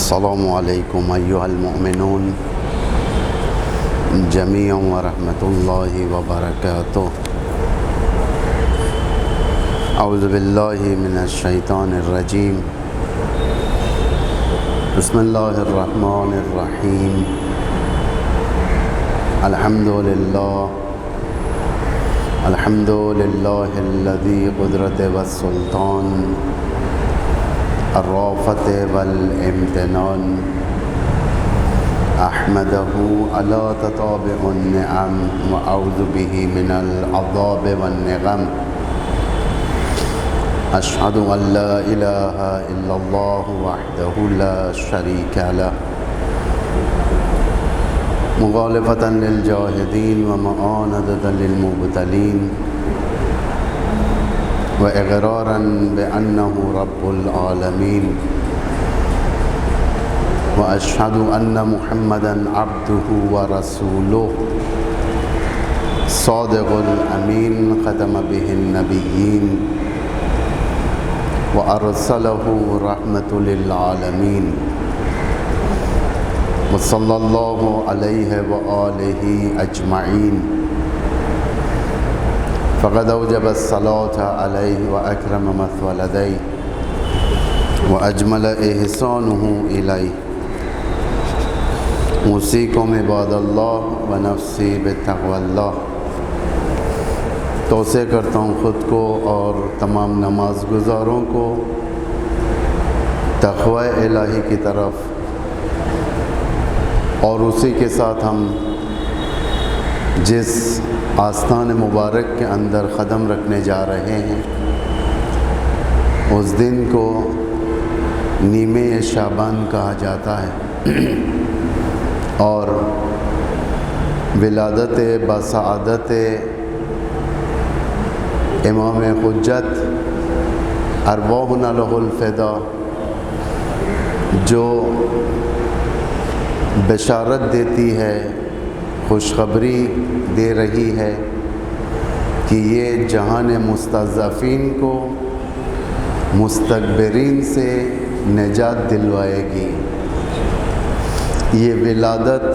السلام علیکم ایھا المؤمنون جمیعا ورحمۃ اللہ وبرکاتہ۔ اعوذ باللہ من الشیطان الرجیم، بسم اللہ الرحمن الرحیم، الحمد للہ الذی قدرت والسلطان الرافت والامتنان، احمدہ علی تتابع النعم واعوذ بہ من العذاب والنغم، اشہد ان لا الہ الا اللہ وحدہ لا شریک لہ، مغالبۃ للجاہدین ومعاندۃ للمبتلین، وإقرارا بأنه رب العالمين، وأشهد أن محمدا عبده ورسوله صادق الأمين، ختم به النبيين وأرسله رحمة للعالمين، وصلى الله عليه وآله أجمعين، فقد اوجب الصلاة علیہ واکرم مثوى لدیہ واجمل احسانہ الیہ، اوصیکم عباد اللہ ونفسی بتقوی اللہ۔ توصیہ کرتا ہوں خود کو اور تمام نماز گزاروں کو تقوی الہی کی طرف، اور اسی کے ساتھ ہم جس آستان مبارک کے اندر قدم رکھنے جا رہے ہیں، اس دن کو نیمہ شعبان کہا جاتا ہے، اور ولادت بسعادت امام حجت ارواحنا لہ الفدا جو بشارت دیتی ہے، خوشخبری دے رہی ہے کہ یہ جہان مستضعفین کو مستکبرین سے نجات دلوائے گی۔ یہ ولادت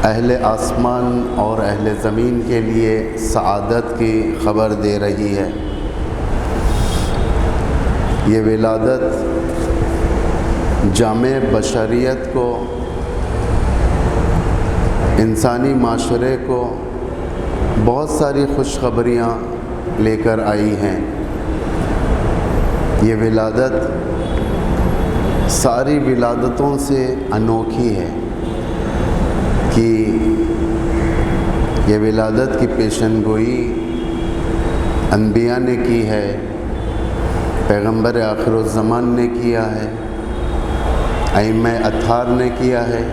اہل آسمان اور اہل زمین کے لیے سعادت کی خبر دے رہی ہے۔ یہ ولادت جامع بشریت کو، انسانی معاشرے کو بہت ساری خوشخبریاں لے کر آئی ہیں۔ یہ ولادت ساری ولادتوں سے انوکھی ہے کہ یہ ولادت کی پیشن گوئی انبیاء نے کی ہے، پیغمبر آخر الزمان نے کیا ہے، ائمہ اطہار نے کیا ہے،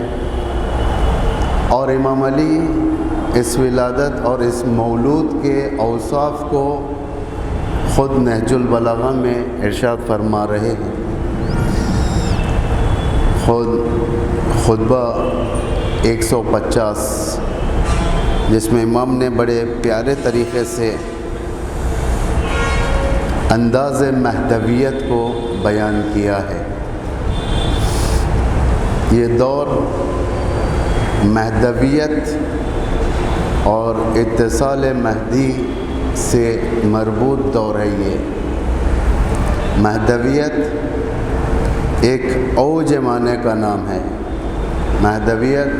اور امام علی اس ولادت اور اس مولود کے اوصاف کو خود نہج البلاغہ میں ارشاد فرما رہے ہیں۔ خود خطبہ 150 جس میں امام نے بڑے پیارے طریقے سے انداز مہدویت کو بیان کیا ہے۔ یہ دور مہدویت اور اتصال مہدی سے مربوط دور ہے۔ یہ مہدویت ایک اوج معنی کا نام ہے۔ مہدویت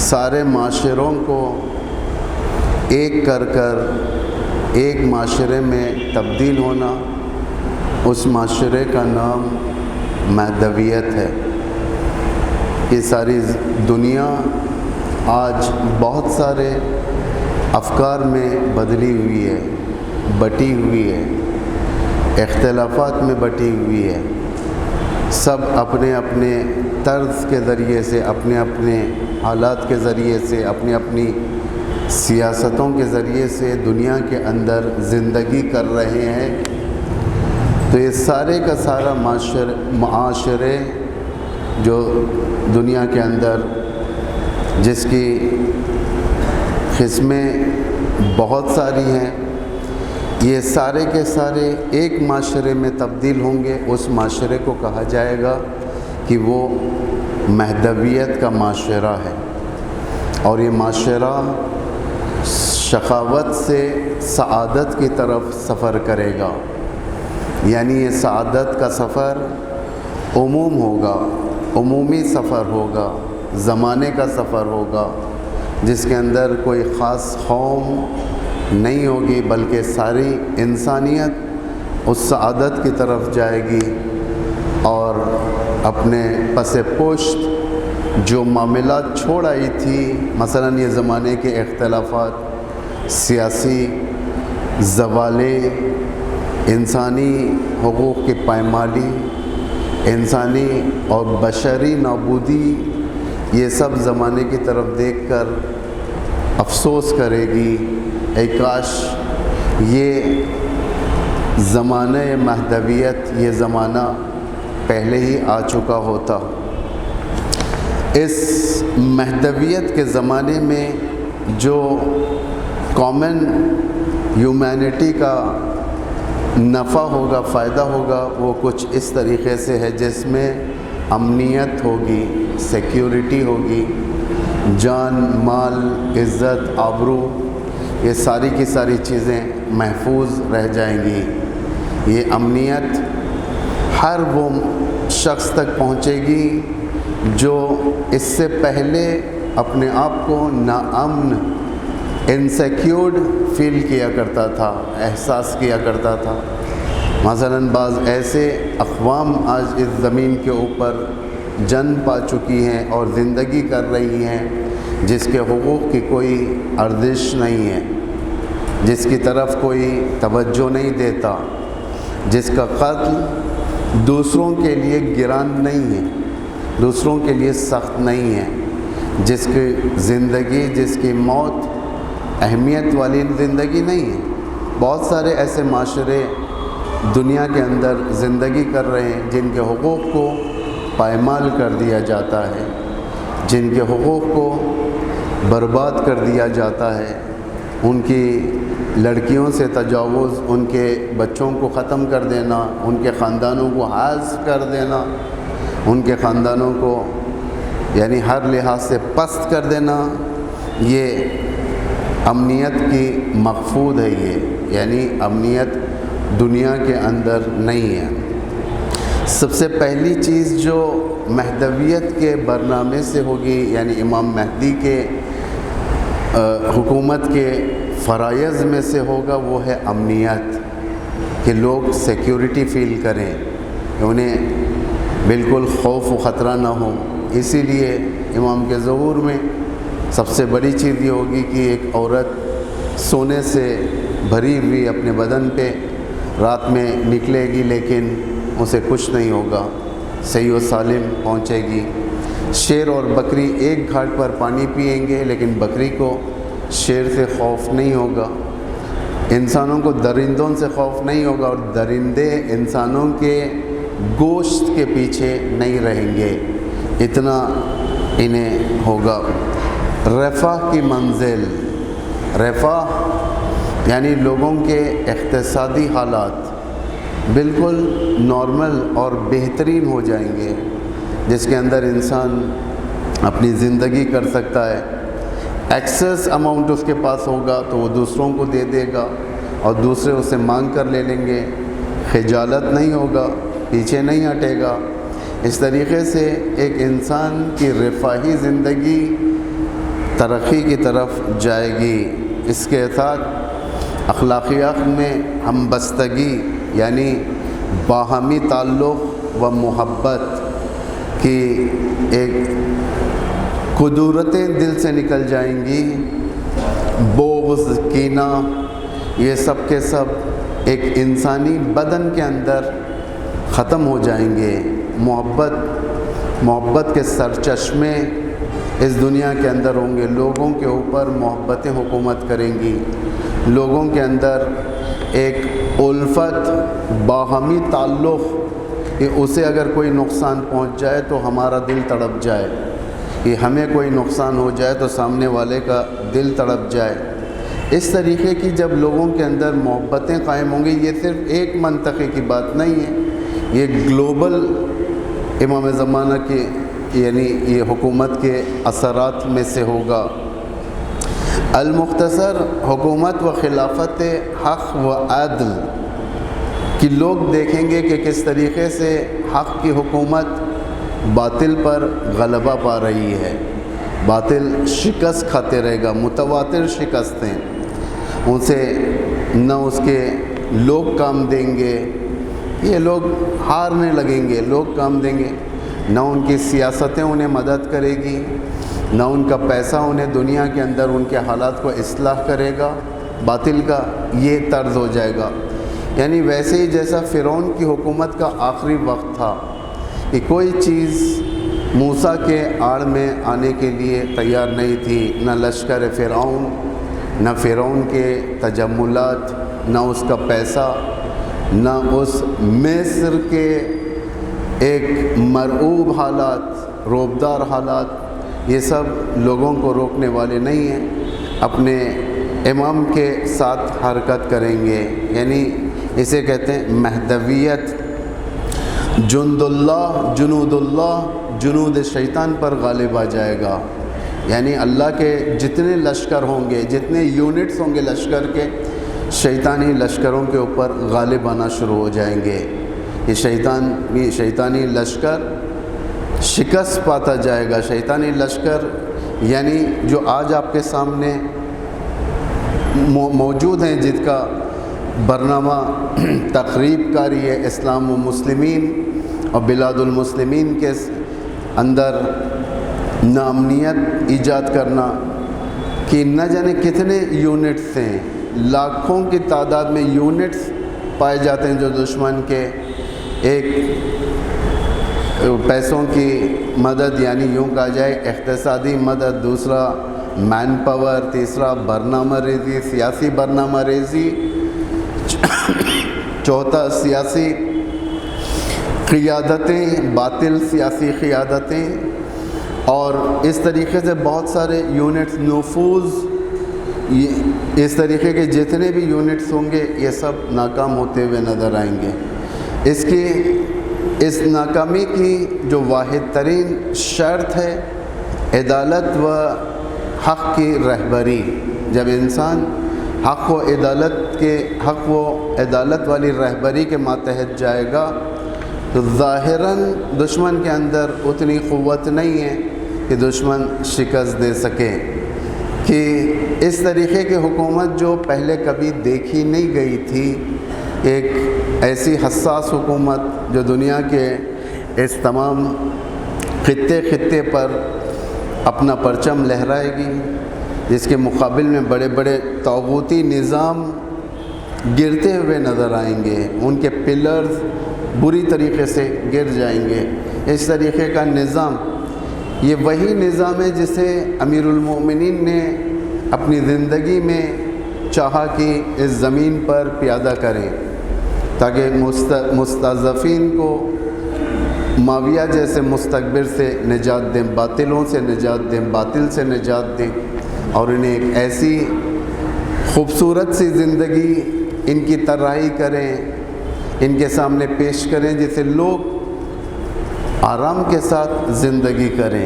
سارے معاشروں کو ایک کر ایک معاشرے میں تبدیل ہونا، اس معاشرے کا نام مہدویت ہے۔ یہ ساری دنیا آج بہت سارے افکار میں بدلی ہوئی ہے، بٹی ہوئی ہے، اختلافات میں بٹی ہوئی ہے۔ سب اپنے اپنے طرز کے ذریعے سے، اپنے اپنے حالات کے ذریعے سے، اپنی اپنی سیاستوں کے ذریعے سے دنیا کے اندر زندگی کر رہے ہیں۔ تو یہ سارے کا سارا معاشرے جو دنیا کے اندر جس کی قسمیں بہت ساری ہیں، یہ سارے کے سارے ایک معاشرے میں تبدیل ہوں گے، اس معاشرے کو کہا جائے گا کہ وہ مہدویت کا معاشرہ ہے، اور یہ معاشرہ شقاوت سے سعادت کی طرف سفر کرے گا، یعنی یہ سعادت کا سفر عموم ہوگا، عمومی سفر ہوگا، زمانے کا سفر ہوگا، جس کے اندر کوئی خاص قوم نہیں ہوگی، بلکہ ساری انسانیت اس سعادت کی طرف جائے گی، اور اپنے پس پشت جو معاملات چھوڑ آئی تھی، مثلا یہ زمانے کے اختلافات، سیاسی زوالے، انسانی حقوق کی پائمالی، انسانی اور بشری نابودی، یہ سب زمانے کی طرف دیکھ کر افسوس کرے گی، اے کاش یہ زمانہ مہدویت، یہ زمانہ پہلے ہی آ چکا ہوتا۔ اس مہدویت کے زمانے میں جو کامن ہیومینٹی کا نفع ہوگا، فائدہ ہوگا، وہ کچھ اس طریقے سے ہے، جس میں امنیت ہوگی، سیکیورٹی ہوگی، جان، مال، عزت، آبرو، یہ ساری کی ساری چیزیں محفوظ رہ جائیں گی۔ یہ امنیت ہر وہ شخص تک پہنچے گی جو اس سے پہلے اپنے آپ کو ناامن، انسیکیورڈ فیل کیا کرتا تھا، احساس کیا کرتا تھا۔ مثلاً بعض ایسے اقوام آج اس زمین کے اوپر جن پا چکی ہیں اور زندگی کر رہی ہیں، جس کے حقوق کی کوئی ارزش نہیں ہے، جس کی طرف کوئی توجہ نہیں دیتا، جس کا قتل دوسروں کے لیے گران نہیں ہے، دوسروں کے لیے سخت نہیں ہے، جس کی زندگی، جس کی موت اہمیت والی زندگی نہیں ہے۔ بہت سارے ایسے معاشرے دنیا کے اندر زندگی کر رہے ہیں جن کے حقوق کو پائمال کر دیا جاتا ہے، جن کے حقوق کو برباد کر دیا جاتا ہے، ان کی لڑکیوں سے تجاوز، ان کے بچوں کو ختم کر دینا، ان کے خاندانوں کو حذف کر دینا، ان کے خاندانوں کو یعنی ہر لحاظ سے پست کر دینا، یہ امنیت کی مقصود ہے، یہ یعنی امنیت دنیا کے اندر نہیں ہے۔ سب سے پہلی چیز جو مہدویت کے برنامے سے ہوگی، یعنی امام مہدی کے حکومت کے فرائض میں سے ہوگا، وہ ہے امنیت، کہ لوگ سیکیورٹی فیل کریں، انہیں بالکل خوف و خطرہ نہ ہو۔ اسی لیے امام کے ظہور میں سب سے بڑی چیز یہ ہوگی کہ ایک عورت سونے سے بھری ہوئی اپنے بدن پہ رات میں نکلے گی، لیکن اسے کچھ نہیں ہوگا، صحیح و سالم پہنچے گی۔ شیر اور بکری ایک گھاٹ پر پانی پئیں گے، لیکن بکری کو شیر سے خوف نہیں ہوگا۔ انسانوں کو درندوں سے خوف نہیں ہوگا، اور درندے انسانوں کے گوشت کے پیچھے نہیں رہیں گے، اتنا انہیں ہوگا۔ رفاہ کی منزل، رفاہ یعنی لوگوں کے اقتصادی حالات بالکل نارمل اور بہترین ہو جائیں گے، جس کے اندر انسان اپنی زندگی کر سکتا ہے۔ ایکسیس اماؤنٹ اس کے پاس ہوگا تو وہ دوسروں کو دے دے گا، اور دوسرے اسے مانگ کر لے لیں گے، خجالت نہیں ہوگا، پیچھے نہیں ہٹے گا۔ اس طریقے سے ایک انسان کی رفاہی زندگی ترقی کی طرف جائے گی۔ اس کے ساتھ اخلاقیات میں ہم بستگی، یعنی باہمی تعلق و محبت کی ایک قدرتیں دل سے نکل جائیں گی۔ بغض، کینہ، یہ سب کے سب ایک انسانی بدن کے اندر ختم ہو جائیں گے۔ محبت کے سرچشمے اس دنیا کے اندر ہوں گے، لوگوں کے اوپر محبتیں حکومت کریں گی، لوگوں کے اندر ایک الفت، باہمی تعلق، کہ اسے اگر کوئی نقصان پہنچ جائے تو ہمارا دل تڑپ جائے، کہ ہمیں کوئی نقصان ہو جائے تو سامنے والے کا دل تڑپ جائے۔ اس طریقے کی جب لوگوں کے اندر محبتیں قائم ہوں گی، یہ صرف ایک منطقے کی بات نہیں ہے، یہ گلوبل امام زمانہ کے یعنی یہ حکومت کے اثرات میں سے ہوگا۔ المختصر، حکومت و خلافت حق و عدل کہ لوگ دیکھیں گے کہ کس طریقے سے حق کی حکومت باطل پر غلبہ پا رہی ہے، باطل شکست کھاتے رہے گا، متواتر شکستیں، ان سے نہ اس کے لوگ کام دیں گے، یہ لوگ ہارنے لگیں گے، لوگ کام دیں گے، نہ ان کی سیاستیں انہیں مدد کرے گی، نہ ان کا پیسہ انہیں دنیا کے اندر ان کے حالات کو اصلاح کرے گا، باطل کا یہ طرز ہو جائے گا۔ یعنی ویسے ہی جیسا فرعون کی حکومت کا آخری وقت تھا کہ کوئی چیز موسیٰ کے آڑ میں آنے کے لیے تیار نہیں تھی، نہ لشکر فرعون، نہ فرعون کے تجملات، نہ اس کا پیسہ، نہ اس مصر کے ایک مرعوب حالات، روبدار حالات، یہ سب لوگوں کو روکنے والے نہیں ہیں، اپنے امام کے ساتھ حرکت کریں گے۔ یعنی اسے کہتے ہیں مہدویت، جند اللہ جنود شیطان پر غالب آ جائے گا۔ یعنی اللہ کے جتنے لشکر ہوں گے، جتنے یونٹس ہوں گے لشکر کے، شیطانی لشکروں کے اوپر غالب آنا شروع ہو جائیں گے۔ یہ شیطانی لشکر شکست پاتا جائے گا۔ شیطانی لشکر یعنی جو آج آپ کے سامنے موجود ہیں، جس کا برنامہ تخریب کاری ہے اسلام و مسلمین اور بلاد المسلمین کے اندر ناامنیت ایجاد کرنا، کہ نہ جانے کتنے یونٹس ہیں، لاکھوں کی تعداد میں یونٹس پائے جاتے ہیں جو دشمن کے، ایک پیسوں کی مدد یعنی یوں کہا جائے اقتصادی مدد، دوسرا مین پاور، تیسرا برنامہ ریزی، سیاسی برنامہ ریزی، چوتھا سیاسی قیادتیں، باطل سیاسی قیادتیں، اور اس طریقے سے بہت سارے یونٹس، نفوذ، اس طریقے کے جتنے بھی یونٹس ہوں گے یہ سب ناکام ہوتے ہوئے نظر آئیں گے۔ اس ناکامی کی جو واحد ترین شرط ہے عدالت و حق کی رہبری۔ جب انسان حق و عدالت والی رہبری کے ماتحت جائے گا تو ظاہراً دشمن کے اندر اتنی قوت نہیں ہے کہ دشمن شکست دے سکے، کہ اس طریقے کی حکومت جو پہلے کبھی دیکھی نہیں گئی تھی، ایک ایسی حساس حکومت جو دنیا کے اس تمام خطے پر اپنا پرچم لہرائے گی، جس کے مقابل میں بڑے بڑے طاغوتی نظام گرتے ہوئے نظر آئیں گے، ان کے پلرز بری طریقے سے گر جائیں گے۔ اس طریقے کا نظام، یہ وہی نظام ہے جسے امیر المومنین نے اپنی زندگی میں چاہا کہ اس زمین پر پیادہ کریں، تاکہ مستضعفین کو معاویہ جیسے مستکبر سے نجات دیں، باطلوں سے نجات دیں، باطل سے نجات دیں، اور انہیں ایک ایسی خوبصورت سی زندگی ان کی طراحی کریں، ان کے سامنے پیش کریں جسے لوگ آرام کے ساتھ زندگی کریں،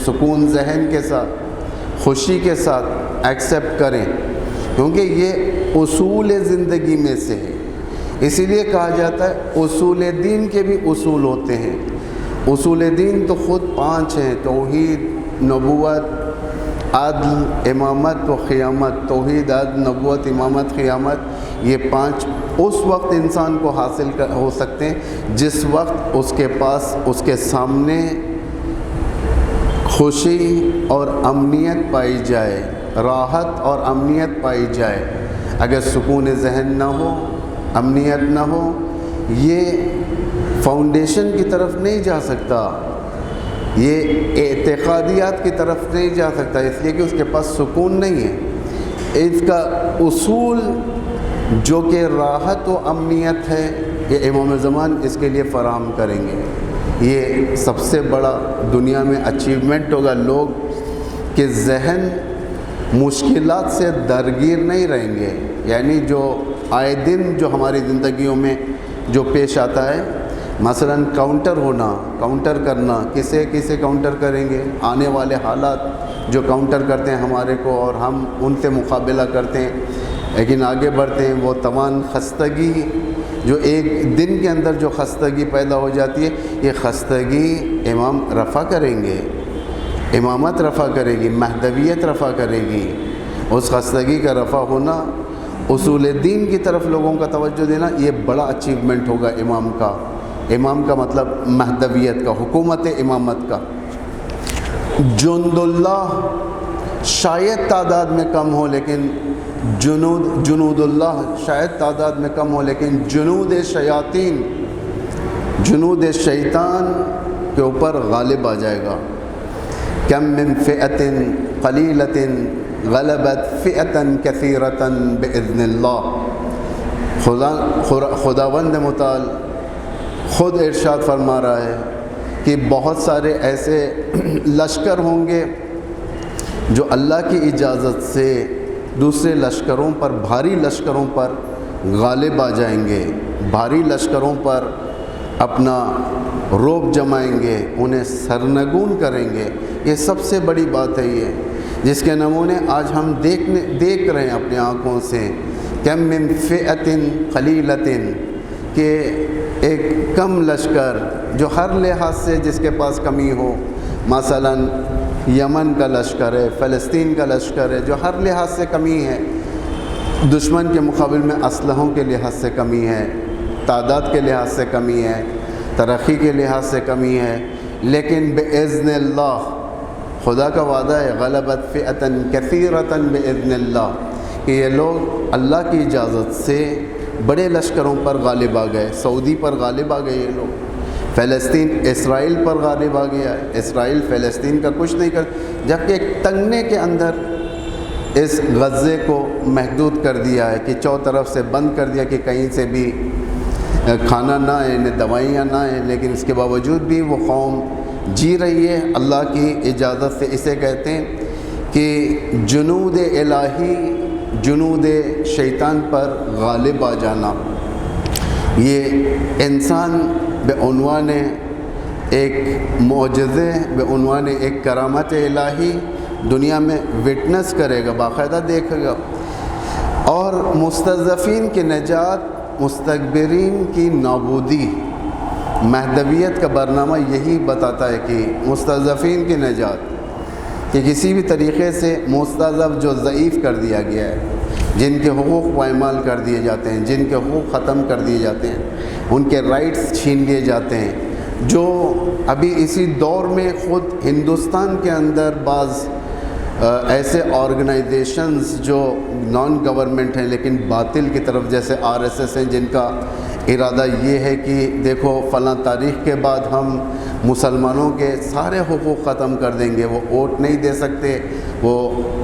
سکون ذہن کے ساتھ، خوشی کے ساتھ ایکسیپٹ کریں، کیونکہ یہ اصول زندگی میں سے ہے۔ اسی لیے کہا جاتا ہے اصول دین کے بھی اصول ہوتے ہیں۔ اصول دین تو خود 5 ہیں: توحید، نبوت، عدل، امامت و قیامت۔ توحید، عدل، نبوت، امامت، قیامت، یہ 5 اس وقت انسان کو حاصل ہو سکتے ہیں جس وقت اس کے پاس، اس کے سامنے خوشی اور امنیت پائی جائے، راحت اور امنیت پائی جائے۔ اگر سکون ذہن نہ ہو، امنیت نہ ہو، یہ فاؤنڈیشن کی طرف نہیں جا سکتا، یہ اعتقادیات کی طرف نہیں جا سکتا، اس لیے کہ اس کے پاس سکون نہیں ہے۔ اس کا اصول جو کہ راحت و امنیت ہے، یہ امام زمان اس کے لیے فراہم کریں گے۔ یہ سب سے بڑا دنیا میں اچیومنٹ ہوگا، لوگ کے ذہن مشکلات سے درگیر نہیں رہیں گے. یعنی جو آئے دن جو ہماری زندگیوں میں جو پیش آتا ہے، مثلا کاؤنٹر ہونا، کاؤنٹر کرنا، کسے کاؤنٹر کریں گے؟ آنے والے حالات جو کاؤنٹر کرتے ہیں ہمارے کو، اور ہم ان سے مقابلہ کرتے ہیں لیکن آگے بڑھتے ہیں. وہ تمام خستگی جو ایک دن کے اندر جو خستگی پیدا ہو جاتی ہے، یہ خستگی امام رفع کریں گے، امامت رفع کرے گی، مہدویت رفع کرے گی. اس خستگی کا رفع ہونا، اصول دین کی طرف لوگوں کا توجہ دینا، یہ بڑا اچیومنٹ ہوگا امام کا. امام کا مطلب مہدویت کا، حکومت امامت کا. جند اللہ شاید تعداد میں کم ہو، لیکن جنود اللہ شاید تعداد میں کم ہو، لیکن جنود شیاطین، جنود شیطان کے اوپر غالب آ جائے گا. کم من فئۃ قلیلۃ غلبت فئۃ کثیرۃ باذن اللہ. خداوند متعال خود ارشاد فرما رہا ہے کہ بہت سارے ایسے لشکر ہوں گے جو اللہ کی اجازت سے دوسرے لشکروں پر، بھاری لشکروں پر غالب آ جائیں گے، بھاری لشکروں پر اپنا رعب جمائیں گے، انہیں سرنگون کریں گے. یہ سب سے بڑی بات ہے، یہ جس کے نمونے آج ہم دیکھ رہے ہیں اپنی آنکھوں سے. کم من فئۃ قلیلۃ، کہ ایک کم لشکر جو ہر لحاظ سے جس کے پاس کمی ہو، مثلا یمن کا لشکر ہے، فلسطین کا لشکر ہے، جو ہر لحاظ سے کمی ہے، دشمن کے مقابل میں اسلحوں کے لحاظ سے کمی ہے، تعداد کے لحاظ سے کمی ہے، ترقی کے لحاظ سے کمی ہے، لیکن باذن اللہ خدا کا وعدہ ہے غلبت فئۃ کثیرۃ باذن اللہ، کہ یہ لوگ اللہ کی اجازت سے بڑے لشکروں پر غالب آ گئے. سعودی پر غالب آ گئے یہ لوگ، فلسطین اسرائیل پر غالب آ گیا ہے. اسرائیل فلسطین کا کچھ نہیں کر، جبکہ ایک تنگنے کے اندر اس غزے کو محدود کر دیا ہے، کہ چو طرف سے بند کر دیا کہ کہیں سے بھی کھانا نہ آئے، دوائیاں نہ آئیں، لیکن اس کے باوجود بھی وہ قوم جی رہی ہے اللہ کی اجازت سے. اسے کہتے ہیں کہ جنود الہی، جنود شیطان پر غالب آ جانا. یہ انسان بعنوان ایک معجزے، بعنوان ایک کرامت الہی دنیا میں وٹنس کرے گا، باقاعدہ دیکھے گا. اور مستضعفین کی نجات، مستکبرین کی نابودی. مہدویت کا برنامہ یہی بتاتا ہے کہ مستضعفین کی نجات، کہ کسی بھی طریقے سے مستضعف جو ضعیف کر دیا گیا ہے، جن کے حقوق پائمال کر دیے جاتے ہیں، جن کے حقوق ختم کر دیے جاتے ہیں، ان کے رائٹس چھین لیے جاتے ہیں، جو ابھی اسی دور میں خود ہندوستان کے اندر بعض ایسے آرگنائزیشنز جو نان گورنمنٹ ہیں لیکن باطل کی طرف، جیسے RSS ہیں، جن کا ارادہ یہ ہے کہ دیکھو فلاں تاریخ کے بعد ہم مسلمانوں کے سارے حقوق ختم کر دیں گے، وہ ووٹ نہیں دے سکتے، وہ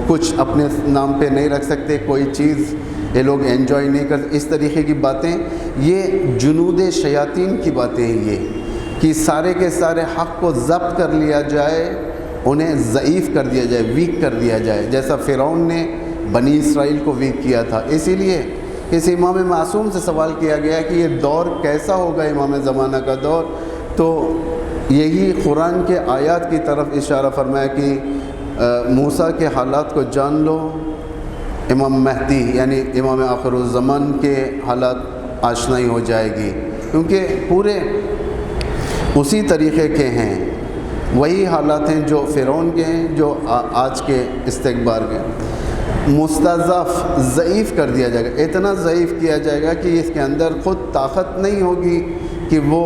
کچھ اپنے نام پہ نہیں رکھ سکتے، کوئی چیز یہ لوگ انجوائے نہیں کرتے. اس طریقے کی باتیں، یہ جنود شیاطین کی باتیں ہیں، یہ کہ سارے کے سارے حق کو ضبط کر لیا جائے، انہیں ضعیف کر دیا جائے، ویک کر دیا جائے، جیسا فرعون نے بنی اسرائیل کو ویک کیا تھا. اسی لیے اس امام معصوم سے سوال کیا گیا کہ یہ دور کیسا ہوگا، امام زمانہ کا دور، تو یہی قرآن کے آیات کی طرف اشارہ فرمایا کہ موسیٰ کے حالات کو جان لو، امام مہدی یعنی امام آخر الزمان کے حالات آشنائی ہو جائے گی، کیونکہ پورے اسی طریقے کے ہیں، وہی حالات ہیں جو فرعون کے ہیں، جو آج کے استکبار کے. مستضعف ضعیف کر دیا جائے گا، اتنا ضعیف کیا جائے گا کہ اس کے اندر خود طاقت نہیں ہوگی کہ وہ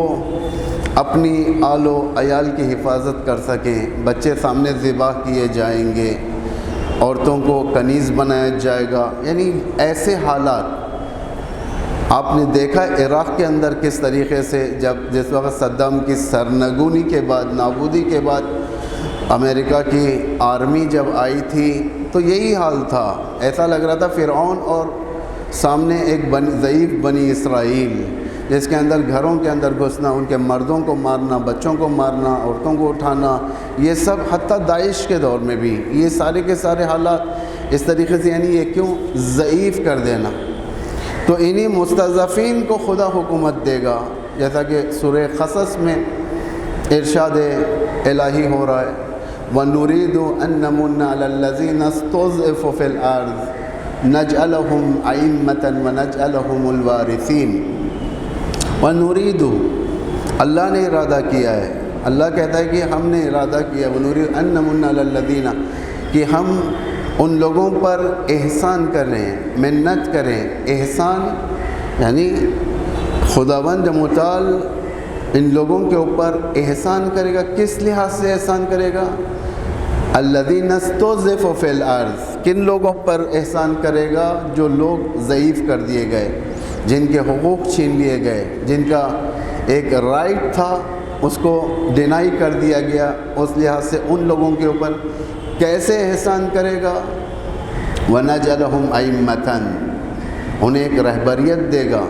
اپنی آل و عیال کی حفاظت کر سکیں. بچے سامنے ذبح کیے جائیں گے، عورتوں کو کنیز بنایا جائے گا. یعنی ایسے حالات آپ نے دیکھا عراق کے اندر کس طریقے سے، جس وقت صدام کی سرنگونی کے بعد، نابودی کے بعد امریکہ کی آرمی جب آئی تھی تو یہی حال تھا. ایسا لگ رہا تھا فرعون اور سامنے ایک ضعیف بنی اسرائیل، جس کے اندر گھروں کے اندر گھسنا، ان کے مردوں کو مارنا، بچوں کو مارنا، عورتوں کو اٹھانا، یہ سب حتیٰ داعش کے دور میں بھی یہ سارے کے سارے حالات اس طریقے سے یعنی یہ کیوں ضعیف کر دینا. تو انہی مستضعفین کو خدا حکومت دے گا، جیسا کہ سورہ قصص میں ارشاد الہی ہو رہا ہے وَنُرِيدُ أَن نَّمُنَّ عَلَى الَّذِينَ اسْتُضْعِفُوا فِي الْأَرْضِ نَجْعَلَهُمْ أَئِمَّةً وَنَجْعَلَهُمُ الْوَارِثِينَ. وَنُرِيدُ اللہ نے ارادہ کیا ہے، اللہ کہتا ہے کہ ہم نے ارادہ کیا وَنُرِيدُ أَن نَّمُنَّ عَلَى الَّذِينَ کہ ہم ان لوگوں پر احسان کریں، منت کریں. احسان یعنی خداوند متعال ان لوگوں کے اوپر احسان کرے گا. کس لحاظ سے احسان کرے گا؟ الذین استضعفوا فی الارض، کن لوگوں پر احسان کرے گا؟ جو لوگ ضعیف کر دیے گئے، جن کے حقوق چھین لیے گئے، جن کا ایک رائٹ تھا اس کو ڈینائی کر دیا گیا. اس لحاظ سے ان لوگوں کے اوپر کیسے احسان کرے گا؟ وَنَجْعَلَهُمْ أَئِمَّةً، انہیں ایک رہبریت دے گا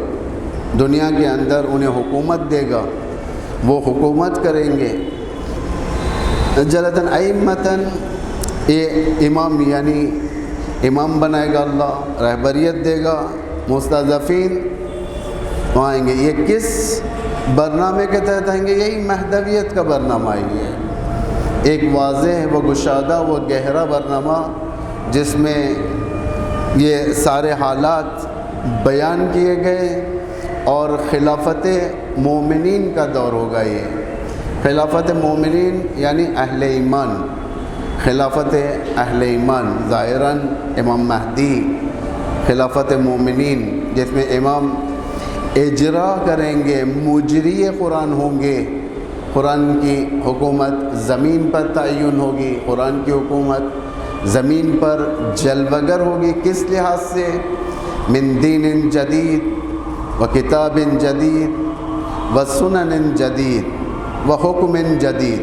دنیا کے اندر، انہیں حکومت دے گا، وہ حکومت کریں گے. جلتاً أئمةً یہ امام یعنی امام بنائے گا اللہ، رہبریت دے گا، مستضعفین آئیں گے. یہ کس برنامے کے تحت آئیں گے؟ یہی مہدویت کا برنامہ ہی ہے، ایک واضح و گشادہ و گہرا برنامہ جس میں یہ سارے حالات بیان کیے گئے. اور خلافت مومنین کا دور ہوگا. یہ خلافت مومنین یعنی اہل ایمان، خلافت اہل ایمان ظاہراً امام مہدی خلافت مومنین، جس میں امام اجرا کریں گے، مجری قرآن ہوں گے. قرآن کی حکومت زمین پر تعین ہوگی، قرآن کی حکومت زمین پر جلوگر ہوگی. کس لحاظ سے؟ من دین جدید و کتاب جدید و سنن جدید و حکم جدید،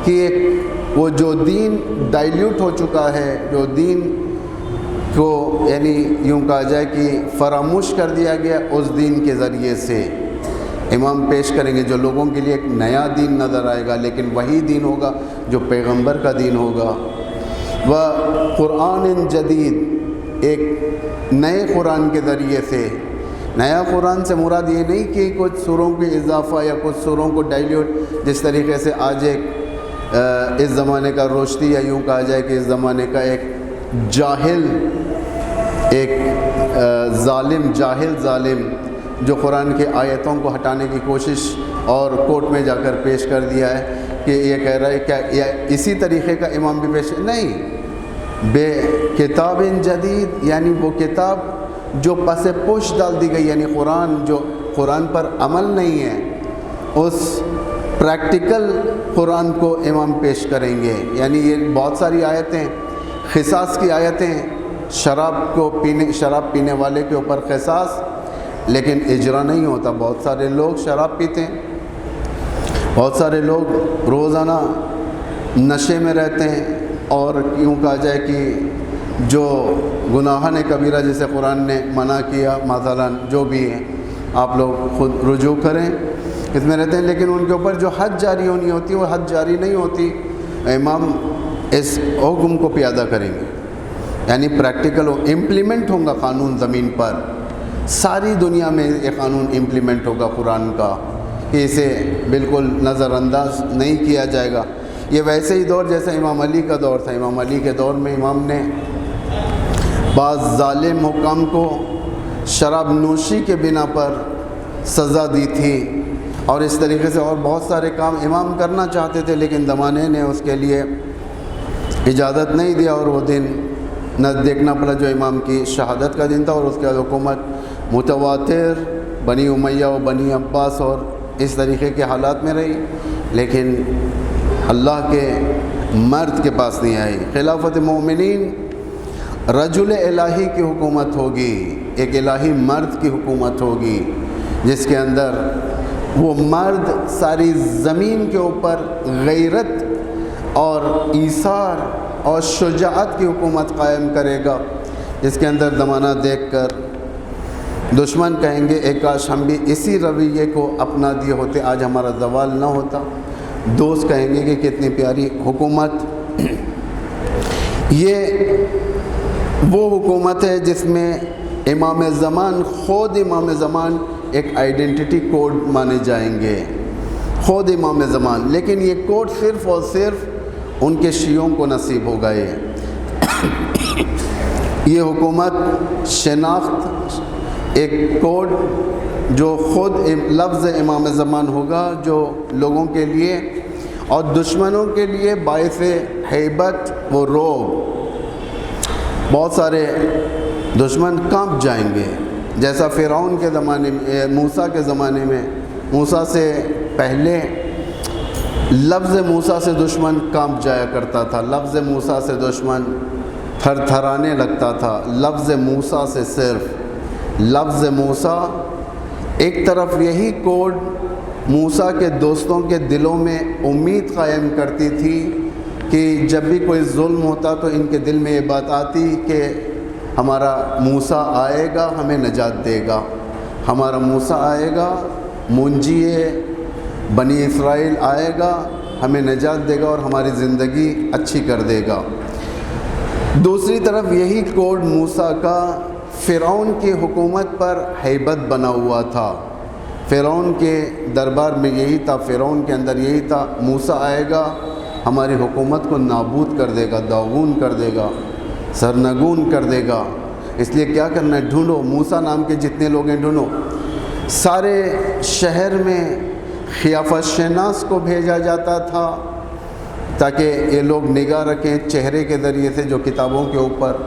کہ ایک وہ جو دین ڈائلیوٹ ہو چکا ہے، جو دین کو یعنی یوں کہا جائے کہ فراموش کر دیا گیا، اس دین کے ذریعے سے امام پیش کریں گے جو لوگوں کے لیے ایک نیا دین نظر آئے گا، لیکن وہی دین ہوگا جو پیغمبر کا دین ہوگا. و قرآن جدید، ایک نئے قرآن کے ذریعے سے. نیا قرآن سے مراد یہ نہیں کہ کچھ سوروں کی اضافہ یا کچھ سوروں کو ڈائلیوٹ، جس طریقے سے آج ایک اس زمانے کا روشتی، یا یوں کہا جائے کہ اس زمانے کا ایک جاہل، ایک جاہل ظالم جو قرآن کی آیتوں کو ہٹانے کی کوشش اور کورٹ میں جا کر پیش کر دیا ہے کہ یہ کہہ رہا ہے کیا یا اسی طریقے کا امام بھی پیش نہیں. بے کتاب جدید یعنی وہ کتاب جو پس پوش ڈال دی گئی، یعنی قرآن جو قرآن پر عمل نہیں ہے، اس پریکٹیکل قرآن کو امام پیش کریں گے. یعنی یہ بہت ساری آیتیں، قصاص کی آیتیں، شراب پینے والے کے اوپر قصاص، لیکن اجرا نہیں ہوتا. بہت سارے لوگ شراب پیتے ہیں، بہت سارے لوگ روزانہ نشے میں رہتے ہیں، اور یوں کہا جائے کہ جو گناہان کبیرہ جسے قرآن نے منع کیا، مثلا جو بھی ہیں آپ لوگ خود رجوع کریں، اس میں رہتے ہیں، لیکن ان کے اوپر جو حد جاری ہونی ہوتی ہے وہ حد جاری نہیں ہوتی. امام اس حکم کو پیادہ کریں گے، یعنی پریکٹیکل امپلیمنٹ ہوگا قانون زمین پر. ساری دنیا میں یہ قانون امپلیمنٹ ہوگا قرآن کا، کہ اسے بالکل نظر انداز نہیں کیا جائے گا. یہ ویسے ہی دور جیسا امام علی کا دور تھا. امام علی کے دور میں امام نے بعض ظالم حکام کو شراب نوشی کے بنا پر سزا دی تھی، اور اس طریقے سے اور بہت سارے کام امام کرنا چاہتے تھے، لیکن زمانے نے اس کے لیے اجازت نہیں دیا، اور وہ دن نہ دیکھنا پڑا جو امام کی شہادت کا دن تھا. اور اس کے بعد حکومت متواتر بنی امیہ و بنی عباس اور اس طریقے کے حالات میں رہی، لیکن اللہ کے مرد کے پاس نہیں آئی. خلافت مومنین رجل الہی کی حکومت ہوگی، ایک الہی مرد کی حکومت ہوگی، جس کے اندر وہ مرد ساری زمین کے اوپر غیرت اور ایثار اور شجاعت کی حکومت قائم کرے گا، جس کے اندر زمانہ دیکھ کر دشمن کہیں گے ایک کاش ہم بھی اسی رویے کو اپنا دیے ہوتے، آج ہمارا زوال نہ ہوتا. دوست کہیں گے کہ کتنی پیاری حکومت. یہ وہ حکومت ہے جس میں امام زمان، خود امام زمان ایک آئیڈینٹی کوڈ مانے جائیں گے، خود امام زمان، لیکن یہ کوڈ صرف اور صرف ان کے شیعوں کو نصیب ہوگا۔ یہ حکومت شناخت، ایک کوڈ جو خود لفظ امام زمان ہوگا، جو لوگوں کے لیے اور دشمنوں کے لیے باعث ہیبت و رعب، بہت سارے دشمن کانپ جائیں گے، جیسا فرعون کے زمانے میں، موسیٰ کے زمانے میں، موسیٰ سے پہلے لفظ موسیٰ سے دشمن کانپ جایا کرتا تھا، لفظ موسیٰ سے دشمن تھر تھرانے لگتا تھا، لفظ موسیٰ سے، صرف لفظ موسیٰ۔ ایک طرف یہی کوڈ موسیٰ کے دوستوں کے دلوں میں امید قائم کرتی تھی کہ جب بھی کوئی ظلم ہوتا تو ان کے دل میں یہ بات آتی کہ ہمارا موسیٰ آئے گا، ہمیں نجات دے گا، ہمارا موسیٰ آئے گا، منجی بنی اسرائیل آئے گا، ہمیں نجات دے گا اور ہماری زندگی اچھی کر دے گا۔ دوسری طرف یہی کوڈ موسیٰ کا فرعون کی حکومت پر ہیبت بنا ہوا تھا، فرعون کے دربار میں یہی تھا، فرعون کے اندر یہی تھا، موسیٰ آئے گا، ہماری حکومت کو نابود کر دے گا، داغون کر دے گا، سرنگون کر دے گا۔ اس لیے کیا کرنا ہے، ڈھونڈو، موسیٰ نام کے جتنے لوگ ہیں ڈھونڈو۔ سارے شہر میں خیافت شناس کو بھیجا جاتا تھا تاکہ یہ لوگ نگاہ رکھیں چہرے کے ذریعے سے، جو کتابوں کے اوپر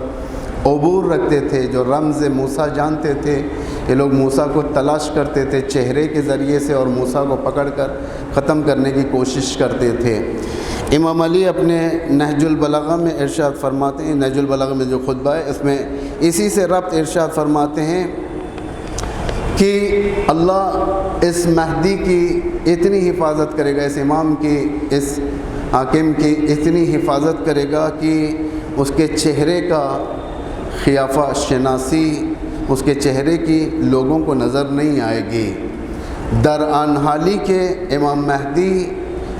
عبور رکھتے تھے، جو رمز موسیٰ جانتے تھے، یہ لوگ موسیٰ کو تلاش کرتے تھے چہرے کے ذریعے سے اور موسیٰ کو پکڑ کر ختم کرنے کی کوشش کرتے تھے۔ امام علی اپنے نہج البلاغہ میں ارشاد فرماتے ہیں، نہج البلاغہ میں جو خطبہ ہے اس میں اسی سے ربط ارشاد فرماتے ہیں کہ اللہ اس مہدی کی اتنی حفاظت کرے گا، اس امام کی، اس حاکم کی اتنی حفاظت کرے گا کہ اس کے چہرے کا خیافہ شناسی، اس کے چہرے کی لوگوں کو نظر نہیں آئے گی۔ درآن حالی کے امام مہدی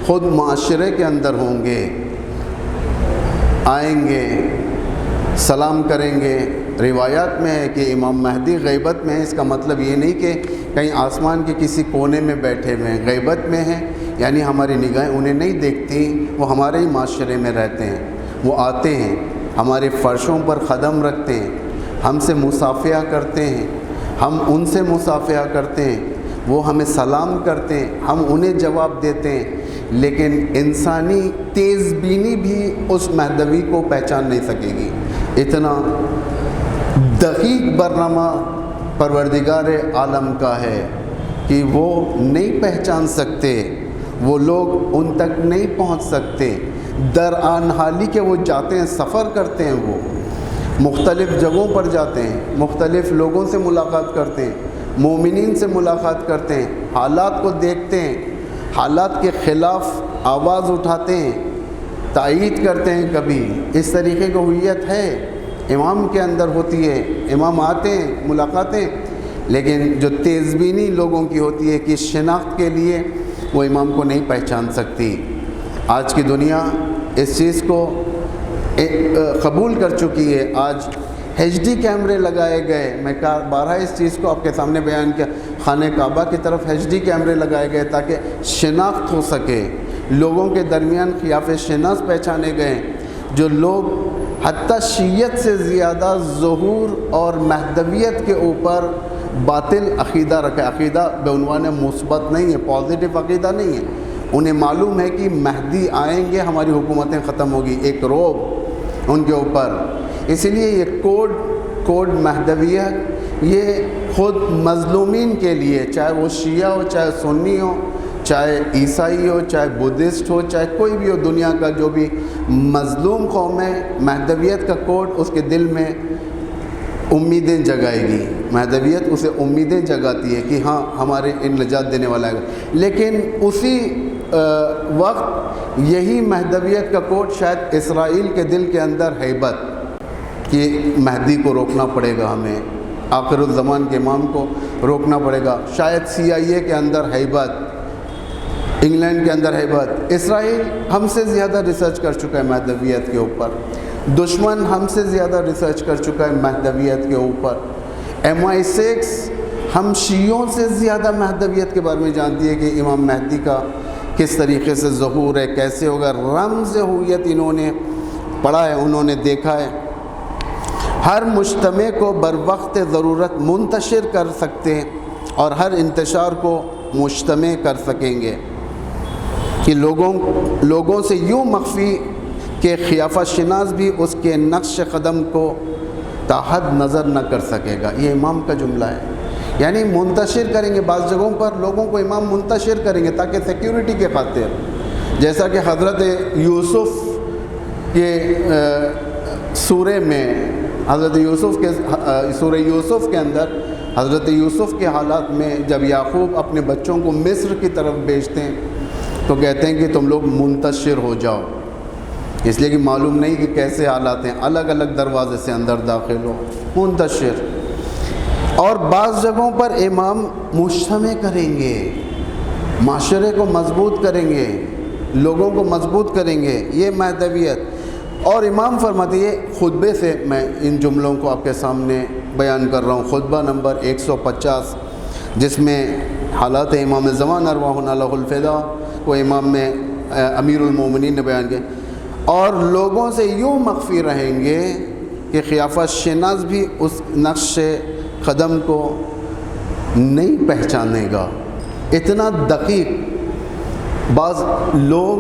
خود معاشرے کے اندر ہوں گے، آئیں گے، سلام کریں گے۔ روایات میں ہے کہ امام مہدی غیبت میں ہے، اس کا مطلب یہ نہیں کہ کہیں آسمان کے کسی کونے میں بیٹھے ہوئے ہیں، غیبت میں ہیں، یعنی ہماری نگاہیں انہیں نہیں دیکھتی، وہ ہمارے ہی معاشرے میں رہتے ہیں، وہ آتے ہیں، ہمارے فرشوں پر قدم رکھتے ہیں، ہم سے مصافحہ کرتے ہیں، ہم ان سے مصافحہ کرتے ہیں، وہ ہمیں سلام کرتے ہیں، ہم انہیں جواب دیتے ہیں، لیکن انسانی تیز بینی بھی اس مہدوی کو پہچان نہیں سکے گی۔ اتنا دقیق برنامہ پروردگار عالم کا ہے کہ وہ نہیں پہچان سکتے، وہ لوگ ان تک نہیں پہنچ سکتے۔ درآن حالی کے وہ جاتے ہیں، سفر کرتے ہیں، وہ مختلف جگہوں پر جاتے ہیں، مختلف لوگوں سے ملاقات کرتے ہیں، مومنین سے ملاقات کرتے ہیں، حالات کو دیکھتے ہیں، حالات کے خلاف آواز اٹھاتے ہیں، تائید کرتے ہیں۔ کبھی اس طریقے کی ہویت ہے، امام کے اندر ہوتی ہے، امام آتے ہیں، ملاقاتیں، لیکن جو تیز بینی لوگوں کی ہوتی ہے کہ شناخت کے لیے وہ امام کو نہیں پہچان سکتی۔ آج کی دنیا اس چیز کو قبول کر چکی ہے۔ آج ایچ ڈی کیمرے لگائے گئے، میں بارہا اس چیز کو آپ کے سامنے بیان کیا، خانہ کعبہ کی طرف ایچ ڈی کیمرے لگائے گئے تاکہ شناخت ہو سکے، لوگوں کے درمیان خیاف شناس پہچانے گئے۔ جو لوگ حتیٰ شیعت سے زیادہ ظہور اور مہدویت کے اوپر باطل عقیدہ رکھے، عقیدہ بعنوان مثبت نہیں ہے، پازیٹیو عقیدہ نہیں ہے، انہیں معلوم ہے کہ مہدی آئیں گے، ہماری حکومتیں ختم ہوگی، ایک رعب ان کے اوپر۔ اسی لیے یہ کوڈ مہدویت یہ خود مظلومین کے لیے، چاہے وہ شیعہ ہو، چاہے سنی ہو، چاہے عیسائی ہو، چاہے بدھسٹ ہو، چاہے کوئی بھی ہو، دنیا کا جو بھی مظلوم قوم ہے، مہدویت کا کوڈ اس کے دل میں امیدیں جگائے گی، مہدویت اسے امیدیں جگاتی ہے کہ ہاں ہمارے ان نجات دینے والا ہے۔ لیکن اسی وقت یہی مہدویت کا کوڈ شاید اسرائیل کے دل کے اندر ہیبت کہ مہدی کو روکنا پڑے گا، ہمیں آخر الزمان کے امام کو روکنا پڑے گا، شاید CIA کے اندر ہیبت، انگلینڈ کے اندر ہیبت۔ اسرائیل ہم سے زیادہ ریسرچ کر چکا ہے مہدویت کے اوپر، دشمن ہم سے زیادہ ریسرچ کر چکا ہے مہدویت کے اوپر. MI6 ہم شیعوں سے زیادہ مہدویت کے بارے میں جانتی ہے کہ امام مہدی کا کس طریقے سے ظہور ہے, کیسے ہوگا. رمز ہویت انہوں نے پڑھا ہے, انہوں نے دیکھا ہے. ہر مجتمع کو بر وقت ضرورت منتشر کر سکتے ہیں اور ہر انتشار کو مجتمع کر سکیں گے کہ لوگوں سے یوں مخفی کہ خیافہ شناس بھی اس کے نقش قدم کو تاحد نظر نہ کر سکے گا. یہ امام کا جملہ ہے. یعنی منتشر کریں گے, بعض جگہوں پر لوگوں کو امام منتشر کریں گے تاکہ سیکیورٹی کے خاطر, جیسا کہ حضرت یوسف کے سورہ میں, حضرت یوسف کے سورہ یوسف کے اندر حضرت یوسف کے حالات میں جب یعقوب اپنے بچوں کو مصر کی طرف بھیجتے ہیں تو کہتے ہیں کہ تم لوگ منتشر ہو جاؤ, اس لیے کہ معلوم نہیں کہ کیسے حالات ہیں, الگ الگ دروازے سے اندر داخل ہو, منتشر. اور بعض جگہوں پر امام مجتمع کریں گے, معاشرے کو مضبوط کریں گے, لوگوں کو مضبوط کریں گے, یہ مہدویت. اور امام فرماتے ہیں, خطبے سے میں ان جملوں کو آپ کے سامنے بیان کر رہا ہوں, خطبہ نمبر 150 جس میں حالات امام زمان ارواحنا لہ الفدا کو امام میں امیر المومنین نے بیان کیا. اور لوگوں سے یوں مخفی رہیں گے کہ خیافہ شناس بھی اس نقش قدم کو نہیں پہچانے گا. اتنا دقیق. بعض لوگ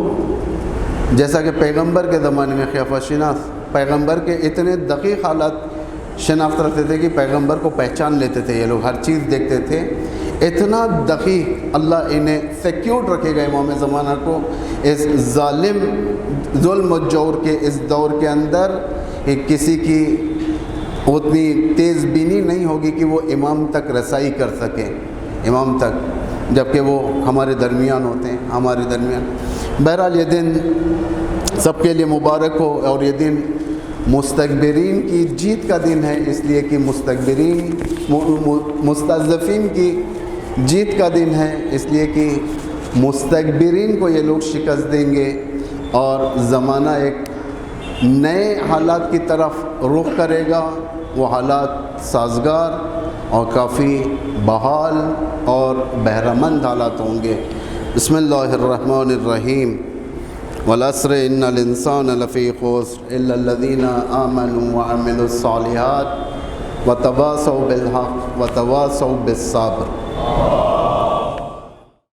جیسا کہ پیغمبر کے زمانے میں خیافہ شناس, پیغمبر کے اتنے دقیق حالات شناخت رکھتے تھے کہ پیغمبر کو پہچان لیتے تھے, یہ لوگ ہر چیز دیکھتے تھے. اتنا دقیق اللہ انہیں سیکیورڈ رکھے گا امام زمانہ کو اس ظالم ظلم و جور کے اس دور کے اندر. کسی کی اتنی تیز بینی نہیں ہوگی کہ وہ امام تک رسائی کر سکے, امام تک, جبکہ وہ ہمارے درمیان ہوتے ہیں, ہمارے درمیان. بہرحال یہ دن سب کے لیے مبارک ہو, اور یہ دن مستکبرین کی جیت کا دن ہے, اس لیے کہ مستضعفین کی جیت کا دن ہے, اس لیے کہ مستکبرین کو یہ لوگ شکست دیں گے اور زمانہ ایک نئے حالات کی طرف رخ کرے گا. وہ حالات سازگار اور کافی بحال اور بہرمند حالات ہوں گے. بسم اللہ الرحمن الرحیم. والعصر ان الانسان لفی خسر الا الذین آمنوا وعملوا الصالحات وتواصوا بالحق وتواصوا بالصبر.